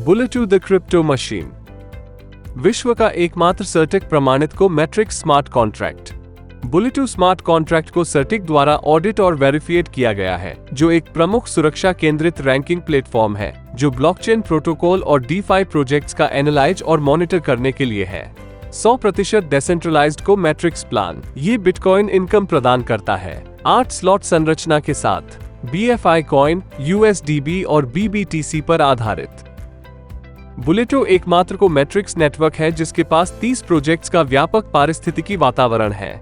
बुलेटू the crypto machine, विश्व का एकमात्र सर्टिक प्रमाणित को मैट्रिक्स स्मार्ट कॉन्ट्रैक्ट। बुलेटू स्मार्ट कॉन्ट्रैक्ट को सर्टिक द्वारा ऑडिट और वेरिफाइड किया गया है, जो एक प्रमुख सुरक्षा केंद्रित रैंकिंग प्लेटफॉर्म है जो ब्लॉकचेन प्रोटोकॉल और डीफाई प्रोजेक्ट्स का एनालाइज और मॉनिटर करने के लिए है। 100% डिसेंट्रलाइज्ड को मैट्रिक्स प्लान ये बिटकॉइन इनकम प्रदान करता है 8 स्लॉट संरचना के साथ, BFI कॉइन, USDB और BBTC पर आधारित। बुलेटो एकमात्र को मैट्रिक्स नेटवर्क है जिसके पास 30 प्रोजेक्ट्स का व्यापक पारिस्थितिकी वातावरण है।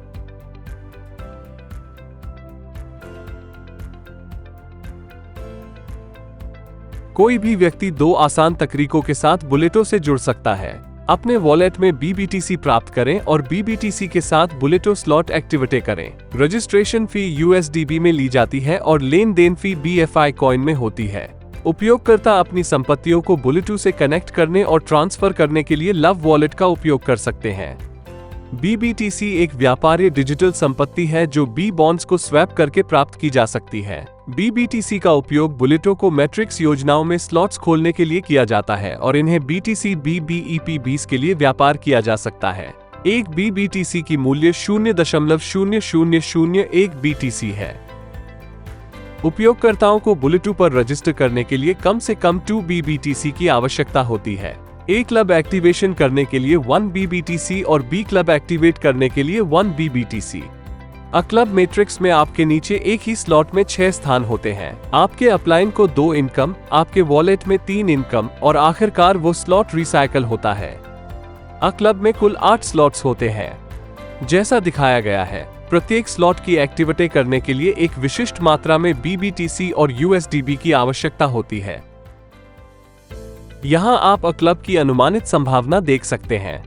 कोई भी व्यक्ति 2 आसान तरीकों के साथ बुलेटो से जुड़ सकता है। अपने वॉलेट में BBTC प्राप्त करें और BBTC के साथ बुलेटो स्लॉट एक्टिवेट करें। रजिस्ट्रेशन फी USDB में ली जाती है और लेन देन फी BFI कॉइन में होती है। उपयोगकर्ता अपनी संपत्तियों को बुलेटू से कनेक्ट करने और ट्रांसफर करने के लिए लव वॉलेट का उपयोग कर सकते हैं। BBTC एक व्यापारी डिजिटल संपत्ति है जो B बॉन्ड्स को स्वैप करके प्राप्त की जा सकती है। BBTC का उपयोग बुलेटो को मैट्रिक्स योजनाओं में स्लॉट्स खोलने के लिए किया जाता है और इन्हें BTC BBEP20 के लिए व्यापार किया जा सकता है। एक BBTC की मूल्य 0.0001 BTC है। उपयोगकर्ताओं को बुलेटू पर रजिस्टर करने के लिए कम से कम 2 BBTC की आवश्यकता होती है। A क्लब एक्टिवेशन करने के लिए 1 BBTC और B क्लब एक्टिवेट करने के लिए 1 BBTC। अ क्लब मैट्रिक्स में आपके नीचे एक ही स्लॉट में 6 स्थान होते हैं। आपके अपलाइन को 2 इनकम, आपके वॉलेट में 3 इनकम और आखिरकार वो स्लॉट रिसाइकल होता है। अ क्लब में कुल 8 स्लॉट्स होते हैं। जैसा दिखाया गया है, प्रत्येक स्लॉट की एक्टिविटी करने के लिए एक विशिष्ट मात्रा में BBTC और USDB की आवश्यकता होती है। यहाँ आप अ क्लब की अनुमानित संभावना देख सकते हैं।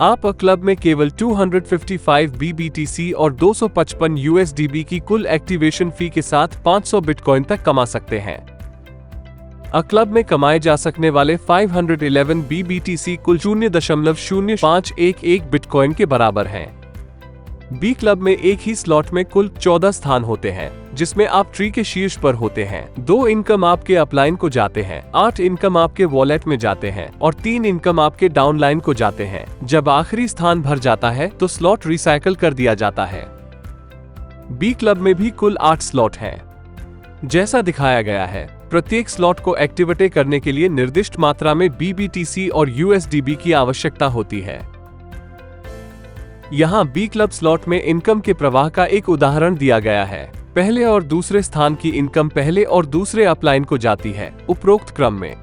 आप अ क्लब में केवल 255 BBTC और 255 USDB की कुल एक्टिवेशन फी के साथ 500 बिटकॉइन तक कमा सकते हैं। अ क्लब में कमाए जा सकने वाले 511 BBTC कुल 0.0511 बिटकॉइन के बराबर हैं। B क्लब में एक ही स्लॉट में कुल 14 स्थान होते हैं, जिसमें आप ट्री के शीर्ष पर होते हैं। 2 इनकम आपके अपलाइन को जाते हैं, 8 इनकम आपके वॉलेट में जाते हैं और 3 इनकम आपके डाउनलाइन को जाते हैं। जब आखिरी स्थान भर जाता है तो स्लॉट रिसाइकल कर दिया जाता है। B क्लब में भी कुल 8 स्लॉट हैं। जैसा दिखाया गया है, प्रत्येक स्लॉट को एक्टिवेट करने के लिए निर्दिष्ट मात्रा में BBTC और USDB की आवश्यकता होती है। यहाँ B क्लब स्लॉट में इनकम के प्रवाह का एक उदाहरण दिया गया है। पहले और दूसरे स्थान की इनकम पहले और दूसरे अपलाइन को जाती है, उपरोक्त क्रम में।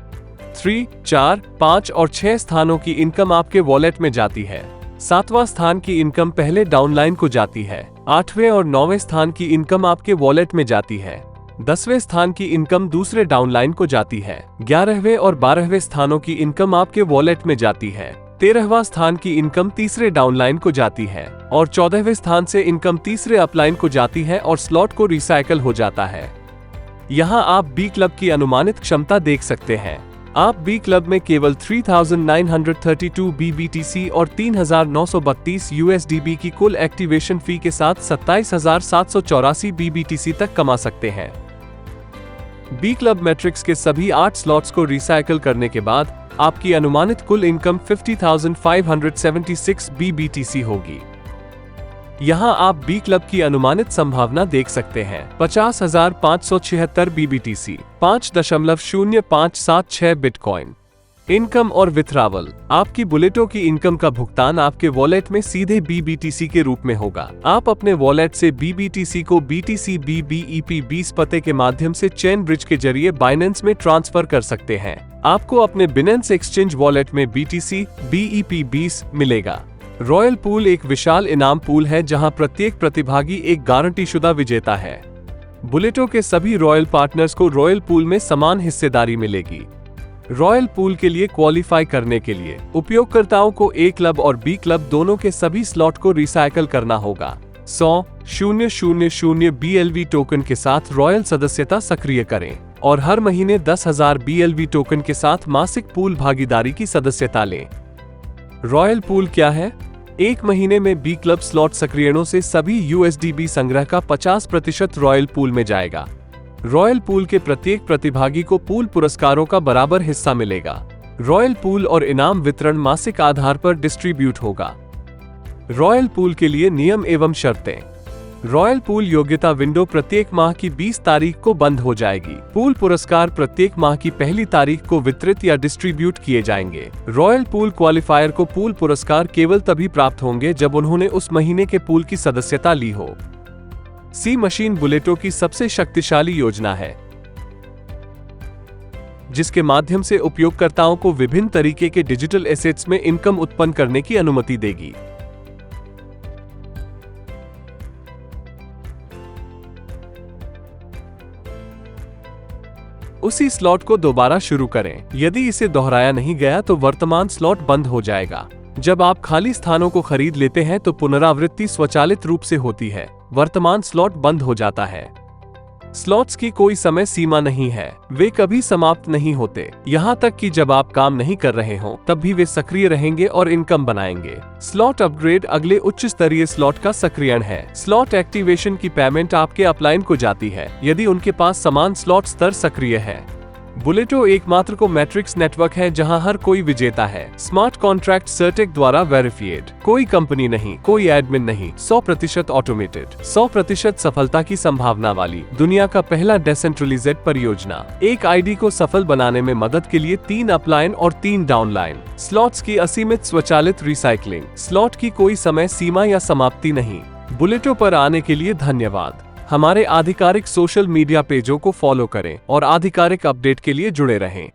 3, 4, 5 और 6 स्थानों की इनकम आपके वॉलेट में जाती है। 7वां स्थान की इनकम पहले डाउनलाइन को जाती है। 8वें और 9वें स्थान की इनकम आपके वॉलेट में जाती है। 10वें स्थान की इनकम दूसरे डाउनलाइन को जाती है। 11वें और 12वें स्थानों की इनकम आपके वॉलेट में जाती है। 13वां स्थान की इनकम तीसरे डाउनलाइन को जाती है और 14वें स्थान से इनकम तीसरे अपलाइन को जाती है और स्लॉट को रिसाइकल हो जाता है। यहाँ आप B क्लब की अनुमानित क्षमता देख सकते हैं। आप B क्लब में केवल 3932 BBTC और 3932 USDB की कुल एक्टिवेशन फी के साथ 27784 BBTC तक कमा सकते हैं। B क्लब मैट्रिक्स के सभी 8 स्लॉट्स को रिसाइकल करने के बाद आपकी अनुमानित कुल इनकम 50,576 BBTC होगी। यहाँ आप B क्लब की अनुमानित संभावना देख सकते हैं। 50,576 BBTC, 5.0576 बिटकॉइन। इनकम और विथड्रॉवल। आपकी बुलेटो की इनकम का भुगतान आपके वॉलेट में सीधे BBTC के रूप में होगा। आप अपने वॉलेट से BBTC को BTC BBEP20 पते के माध्यम से चेन ब्रिज के जरिए बाइनेंस में ट्रांसफर कर सकते हैं। आपको अपने बिनेंस एक्सचेंज वॉलेट में BTC BEP20 मिलेगा। रॉयल पूल एक विशाल इनाम पूल है जहां प्रत्येक प्रतिभागी एक गारंटीशुदा विजेता है। बुलेटो के सभी रॉयल पार्टनर्स को रॉयल पूल में समान हिस्सेदारी मिलेगी। रॉयल पूल के लिए क्वालिफाई करने के लिए उपयोगकर्ताओं को A क्लब और B क्लब दोनों के सभी स्लॉट को रिसाइकल करना होगा। 100,000 BLV टोकन के साथ रॉयल सदस्यता सक्रिय करें और हर महीने 10,000 BLV टोकन के साथ मासिक पूल भागीदारी की सदस्यता लें। रॉयल पूल क्या है? 1 महीने में B क्लब स्लॉट सक्रियणों से सभी USDB संग्रह का 50% रॉयल पूल में जाएगा। रॉयल पूल के प्रत्येक प्रतिभागी को पूल पुरस्कारों का बराबर हिस्सा मिलेगा। रॉयल पूल और इनाम वितरण मासिक आधार पर डिस्ट्रीब्यूट होगा। रॉयल पूल के लिए नियम एवं शर्तें। रॉयल पूल योग्यता विंडो प्रत्येक माह की 20 तारीख को बंद हो जाएगी। पूल पुरस्कार प्रत्येक माह की पहली तारीख को वितरित या डिस्ट्रीब्यूट किए जाएंगे। रॉयल पूल क्वालिफायर को पूल पुरस्कार केवल तभी प्राप्त होंगे जब उन्होंने उस महीने के पूल की सदस्यता ली हो। सी मशीन बुलेटो की सबसे शक्तिशाली योजना है, जिसके माध्यम से उपयोगकर्ताओं को विभिन्न तरीके के डिजिटल एसेट्स में इनकम उत्पन्न करने की अनुमति देगी। उसी स्लॉट को दोबारा शुरू करें। यदि इसे दोहराया नहीं गया तो वर्तमान स्लॉट बंद हो जाएगा। जब आप खाली स्थानों को खरीद लेते हैं तो पुनरावृत्ति स्वचालित रूप से होती है। वर्तमान स्लॉट बंद हो जाता है। स्लॉट्स की कोई समय सीमा नहीं है, वे कभी समाप्त नहीं होते। यहाँ तक कि जब आप काम नहीं कर रहे हों तब भी वे सक्रिय रहेंगे और इनकम बनाएंगे। स्लॉट अपग्रेड अगले उच्च स्तरीय स्लॉट का सक्रियण है। स्लॉट एक्टिवेशन की पेमेंट आपके अपलाइन को जाती है यदि उनके पास समान स्लॉट स्तर सक्रिय है। बुलेटो एकमात्र को मैट्रिक्स नेटवर्क है जहां हर कोई विजेता है। स्मार्ट कॉन्ट्रैक्ट सर्टेक द्वारा वेरिफाइड। कोई कंपनी नहीं, कोई एडमिन नहीं, 100% ऑटोमेटेड, 100% सफलता की संभावना वाली दुनिया का पहला डिसेंट्रलाइज्ड परियोजना। एक आईडी को सफल बनाने में मदद के लिए 3 अपलाइन और 3 डाउनलाइन। स्लॉट्स की असीमित स्वचालित रिसाइकलिंग। स्लॉट की कोई समय सीमा या समाप्ति नहीं। बुलेटो पर आने के लिए धन्यवाद। हमारे आधिकारिक सोशल मीडिया पेजों को फॉलो करें और आधिकारिक अपडेट के लिए जुड़े रहें।